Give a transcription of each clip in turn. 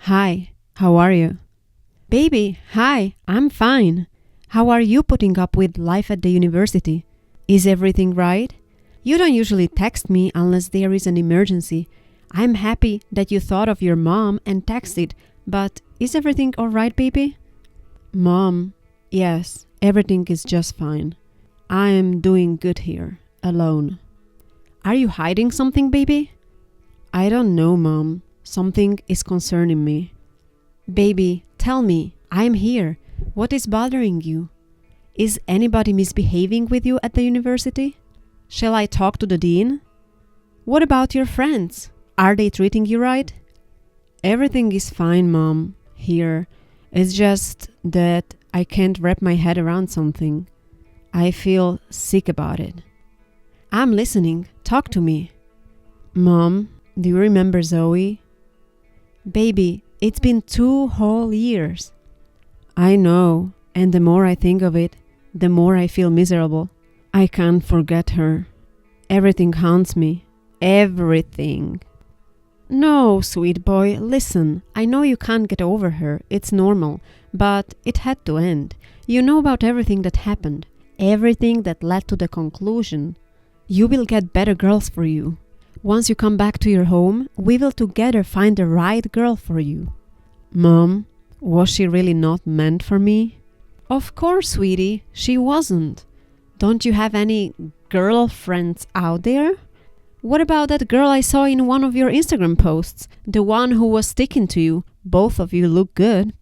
Hi, how are you? Baby, hi, I'm fine. How are you putting up with life at the university? Is everything right? You don't usually text me unless there is an emergency. I'm happy that you thought of your mom and texted, but is everything alright, baby? Mom, yes, everything is just fine. I am doing good here, alone. Are you hiding something, baby? I don't know, Mom. Something is concerning me. Baby, tell me, I'm here. What is bothering you? Is anybody misbehaving with you at the university? Shall I talk to the dean? What about your friends? Are they treating you right? Everything is fine, Mom, here. It's just that I can't wrap my head around something. I feel sick about it. I'm listening. Talk to me. Mom, do you remember Zoe? Baby, it's been 2 whole years. I know, and the more I think of it, the more I feel miserable. I can't forget her. Everything haunts me. Everything. No, sweet boy, listen. I know you can't get over her. It's normal. But it had to end. You know about everything that happened. Everything that led to the conclusion. You will get better girls for you. Once you come back to your home, we will together find the right girl for you. Mom, was she really not meant for me? Of course, sweetie, she wasn't. Don't you have any girlfriends out there? What about that girl I saw in one of your Instagram posts? The one who was sticking to you. Both of you look good.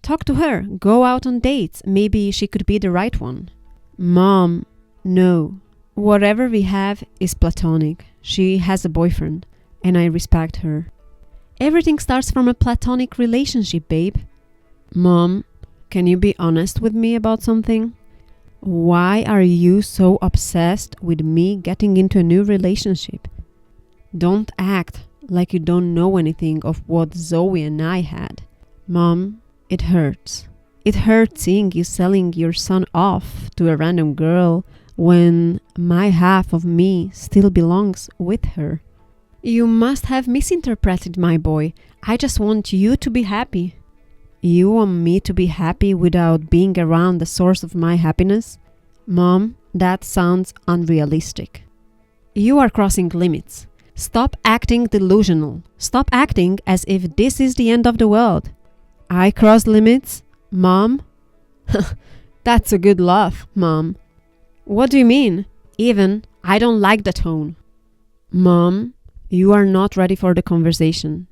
Talk to her. Go out on dates. Maybe she could be the right one. Mom, no. Whatever we have is platonic. She has a boyfriend, and I respect her. Everything starts from a platonic relationship, babe. Mom, can you be honest with me about something? Why are you so obsessed with me getting into a new relationship? Don't act like you don't know anything of what Zoe and I had. Mom, it hurts. It hurts seeing you selling your son off to a random girl when my half of me still belongs with her. You must have misinterpreted, my boy. I just want you to be happy. You want me to be happy without being around the source of my happiness? Mom, that sounds unrealistic. You are crossing limits. Stop acting delusional. Stop acting as if this is the end of the world. I cross limits? Mom? That's a good laugh, Mom. What do you mean? Even, I don't like the tone. Mom, you are not ready for the conversation.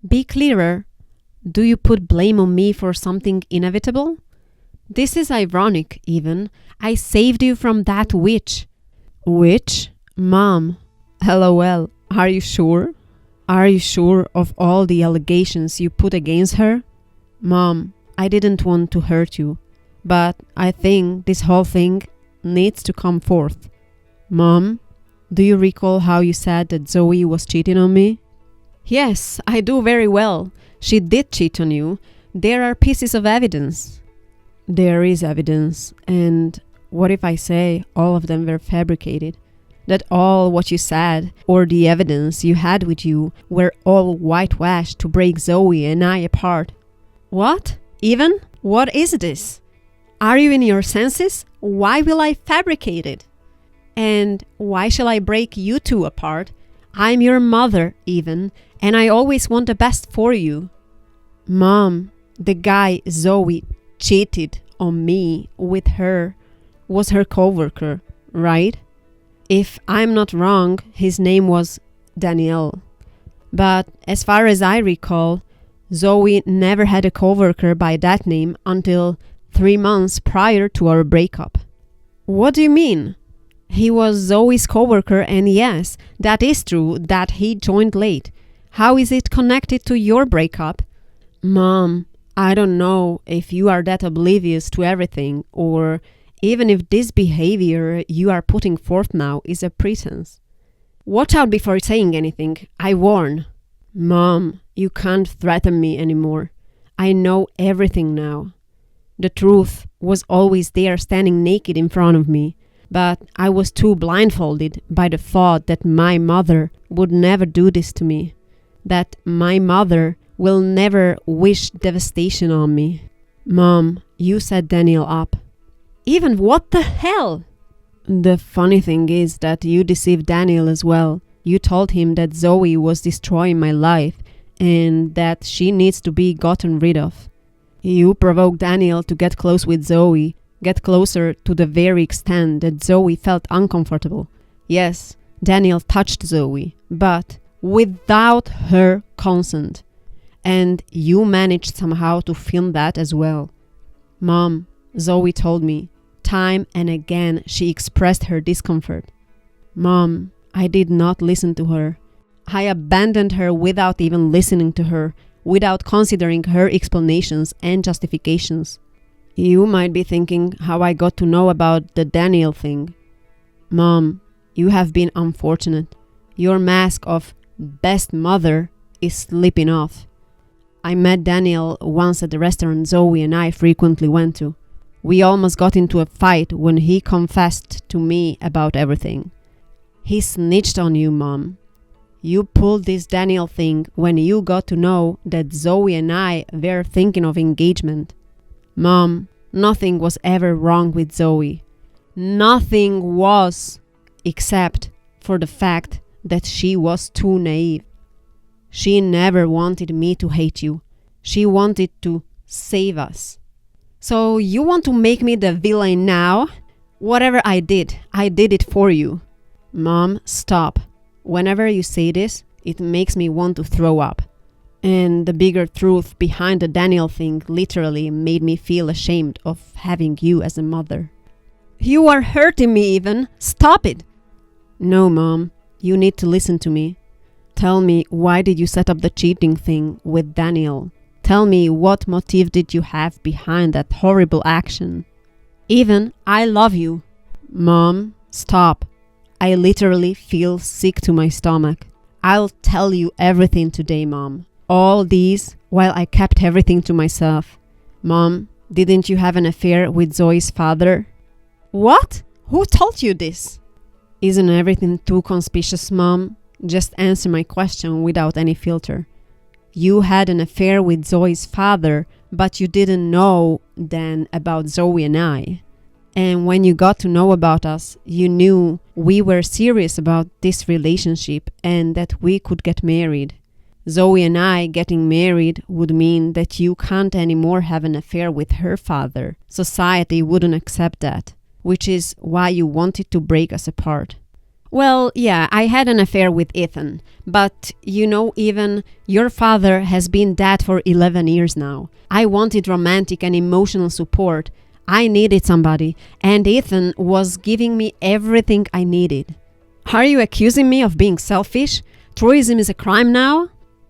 Be clearer. Do you put blame on me for something inevitable? This is ironic, even. I saved you from that witch. Witch? Mom. LOL. Are you sure? Are you sure of all the allegations you put against her? Mom, I didn't want to hurt you, but I think this whole thing needs to come forth. Mom, do you recall how you said that Zoe was cheating on me? Yes, I do very well. She did cheat on you. There are pieces of evidence. There is evidence, and what if I say all of them were fabricated? That all what you said, or the evidence you had with you, were all whitewashed to break Zoe and I apart? What? Even? What is this? Are you in your senses? Why will I fabricate it? And why shall I break you two apart? I'm your mother, even, and I always want the best for you. Mom, the guy Zoe cheated on me with her was her coworker, right? If I'm not wrong, his name was Danielle. But as far as I recall, Zoe never had a coworker by that name until 3 months prior to our breakup. What do you mean? He was Zoe's coworker, and yes, that is true that he joined late. How is it connected to your breakup? Mom, I don't know if you are that oblivious to everything, or even if this behavior you are putting forth now is a pretense. Watch out before saying anything, I warn. Mom, you can't threaten me anymore. I know everything now. The truth was always there standing naked in front of me, but I was too blindfolded by the thought that my mother would never do this to me, that my mother will never wish devastation on me. Mom, you set Daniel up. Even what the hell? The funny thing is that you deceived Daniel as well. You told him that Zoe was destroying my life and that she needs to be gotten rid of. You provoked Daniel to get close with Zoe, get closer to the very extent that Zoe felt uncomfortable. Yes, Daniel touched Zoe, but without her consent. And you managed somehow to film that as well. Mom, Zoe told me, time and again she expressed her discomfort. Mom, I did not listen to her. I abandoned her without even listening to her, without considering her explanations and justifications. You might be thinking how I got to know about the Daniel thing. Mom, you have been unfortunate. Your mask of best mother is slipping off. I met Daniel once at the restaurant Zoe and I frequently went to. We almost got into a fight when he confessed to me about everything. He snitched on you, Mom. You pulled this Daniel thing when you got to know that Zoe and I were thinking of engagement. Mom, nothing was ever wrong with Zoe. Nothing was, except for the fact that she was too naive. She never wanted me to hate you. She wanted to save us. So you want to make me the villain now? Whatever I did it for you. Mom, stop. Whenever you say this, it makes me want to throw up. And the bigger truth behind the Daniel thing literally made me feel ashamed of having you as a mother. You are hurting me even. Stop it. No, Mom. You need to listen to me. Tell me, why did you set up the cheating thing with Daniel? Tell me, what motive did you have behind that horrible action? Even, I love you. Mom, stop. I literally feel sick to my stomach. I'll tell you everything today, Mom. All these while I kept everything to myself. Mom, didn't you have an affair with Zoe's father? What? Who told you this? Isn't everything too conspicuous, Mom? Just answer my question without any filter. You had an affair with Zoe's father, but you didn't know then about Zoe and I. And when you got to know about us, you knew we were serious about this relationship and that we could get married. Zoe and I getting married would mean that you can't anymore have an affair with her father. Society wouldn't accept that, which is why you wanted to break us apart. Well, yeah, I had an affair with Ethan, but even your father has been dead for 11 years now. I wanted romantic and emotional support. I needed somebody, and Ethan was giving me everything I needed. Are you accusing me of being selfish? Truism is a crime now?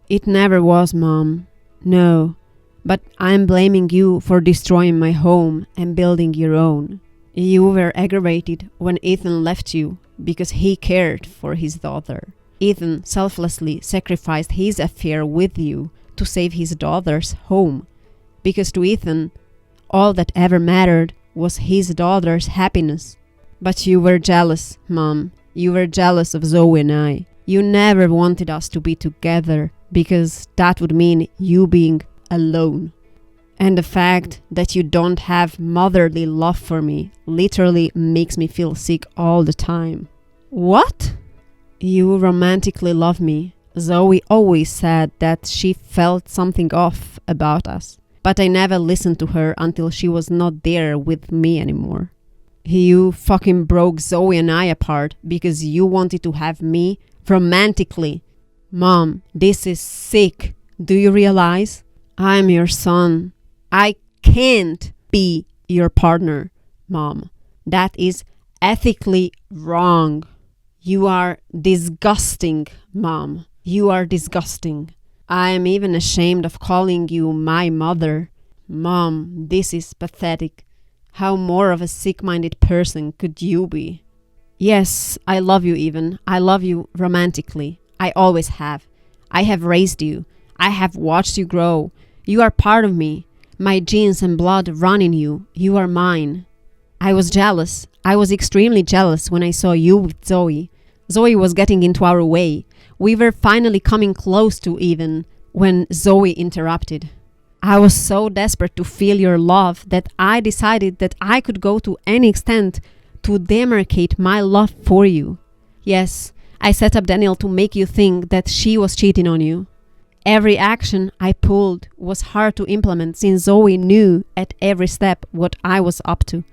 It never was, Mom. No, but I'm blaming you for destroying my home and building your own. You were aggravated when Ethan left you because he cared for his daughter. Ethan selflessly sacrificed his affair with you to save his daughter's home, because to Ethan, all that ever mattered was his daughter's happiness. But you were jealous, Mom. You were jealous of Zoe and I. You never wanted us to be together because that would mean you being alone. And the fact that you don't have motherly love for me literally makes me feel sick all the time. What? You romantically love me. Zoe always said that she felt something off about us. But I never listened to her until she was not there with me anymore. You fucking broke Zoe and I apart because you wanted to have me romantically. Mom, this is sick. Do you realize? I'm your son. I can't be your partner, Mom. That is ethically wrong. You are disgusting, Mom. You are disgusting. I am even ashamed of calling you my mother. Mom, this is pathetic. How more of a sick-minded person could you be? Yes, I love you even. I love you romantically. I always have. I have raised you. I have watched you grow. You are part of me. My genes and blood run in you. You are mine. I was jealous. I was extremely jealous when I saw you with Zoe. Zoe was getting into our way. We were finally coming close to even when Zoe interrupted. I was so desperate to feel your love that I decided that I could go to any extent to demarcate my love for you. Yes, I set up Daniel to make you think that she was cheating on you. Every action I pulled was hard to implement since Zoe knew at every step what I was up to.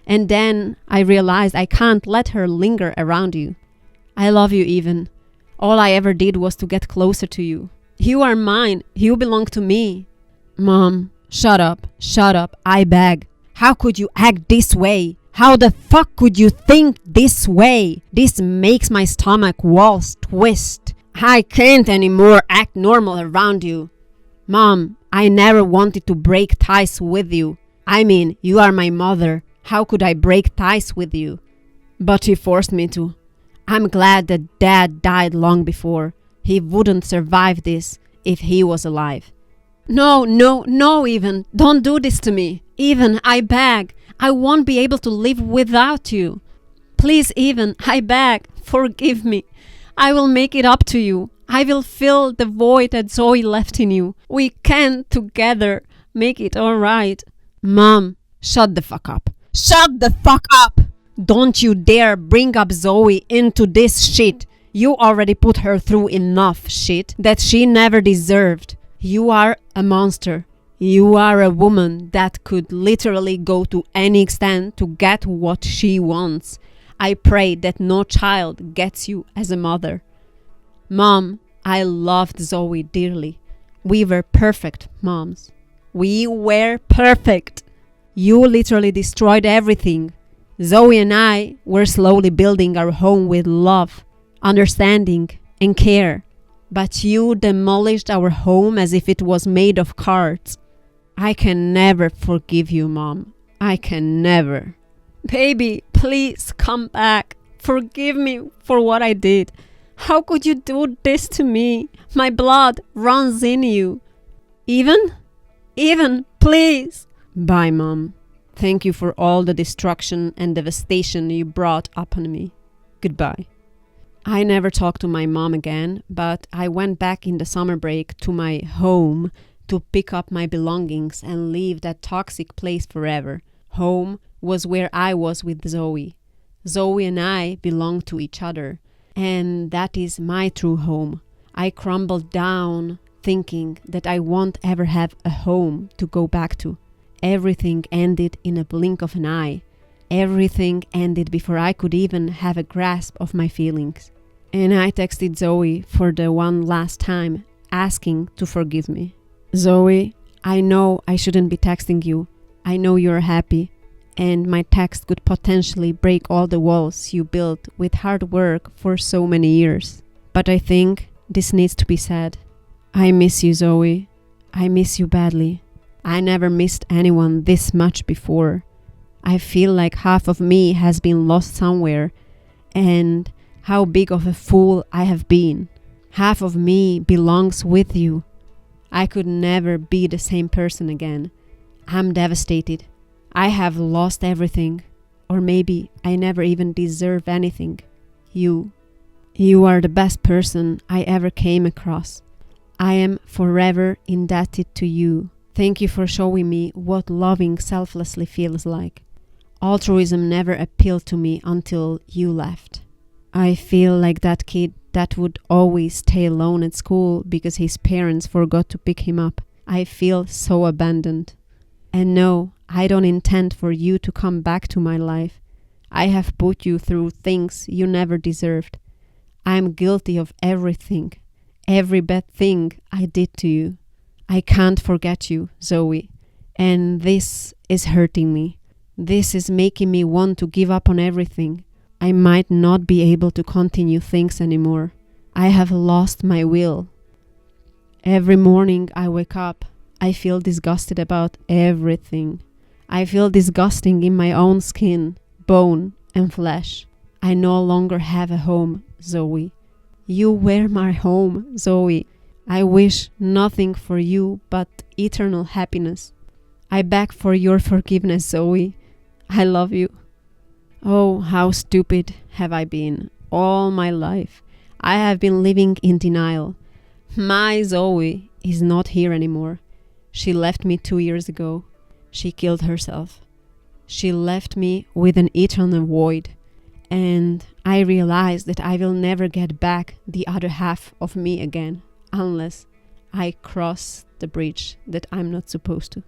And then I realized I can't let her linger around you. I love you even. All I ever did was to get closer to you. You are mine. You belong to me. Mom, shut up, I beg. How could you act this way? How the fuck could you think this way? This makes my stomach walls twist. I can't anymore act normal around you. Mom, I never wanted to break ties with you. I mean, you are my mother. How could I break ties with you? But he forced me to. I'm glad that Dad died long before. He wouldn't survive this if he was alive. No, Even. Don't do this to me. Even, I beg. I won't be able to live without you. Please, Even, I beg. Forgive me. I will make it up to you. I will fill the void that Zoe left in you. We can, together, make it all right. Mom, shut the fuck up. Shut the fuck up! Don't you dare bring up Zoe into this shit. You already put her through enough shit that she never deserved. You are a monster. You are a woman that could literally go to any extent to get what she wants. I pray that no child gets you as a mother. Mom, I loved Zoe dearly. We were perfect moms. We were perfect. You literally destroyed everything. Zoe and I were slowly building our home with love, understanding, and care. But you demolished our home as if it was made of cards. I can never forgive you, Mom. I can never. Baby, please come back. Forgive me for what I did. How could you do this to me? My blood runs in you. Even, please. Bye, Mom. Thank you for all the destruction and devastation you brought upon me. Goodbye. I never talked to my mom again, but I went back in the summer break to my home to pick up my belongings and leave that toxic place forever. Home was where I was with Zoe. Zoe and I belong to each other, and that is my true home. I crumbled down thinking that I won't ever have a home to go back to. Everything ended in a blink of an eye. Everything ended before I could even have a grasp of my feelings. And I texted Zoe for the one last time, asking to forgive me. Zoe, I know I shouldn't be texting you. I know you're happy, and my text could potentially break all the walls you built with hard work for so many years. But I think this needs to be said. I miss you, Zoe. I miss you badly. I never missed anyone this much before. I feel like half of me has been lost somewhere, and how big of a fool I have been. Half of me belongs with you. I could never be the same person again. I'm devastated. I have lost everything. Or maybe I never even deserve anything. You are the best person I ever came across. I am forever indebted to you. Thank you for showing me what loving selflessly feels like. Altruism never appealed to me until you left. I feel like that kid that would always stay alone at school because his parents forgot to pick him up. I feel so abandoned. And no, I don't intend for you to come back to my life. I have put you through things you never deserved. I am guilty of everything, every bad thing I did to you. I can't forget you, Zoe, and this is hurting me. This is making me want to give up on everything. I might not be able to continue things anymore. I have lost my will. Every morning I wake up, I feel disgusted about everything. I feel disgusting in my own skin, bone, and flesh. I no longer have a home, Zoe. You were my home, Zoe. I wish nothing for you but eternal happiness. I beg for your forgiveness, Zoe. I love you. Oh, how stupid have I been all my life. I have been living in denial. My Zoe is not here anymore. She left me 2 years ago. She killed herself. She left me with an eternal void. And I realized that I will never get back the other half of me again unless I cross the bridge that I'm not supposed to.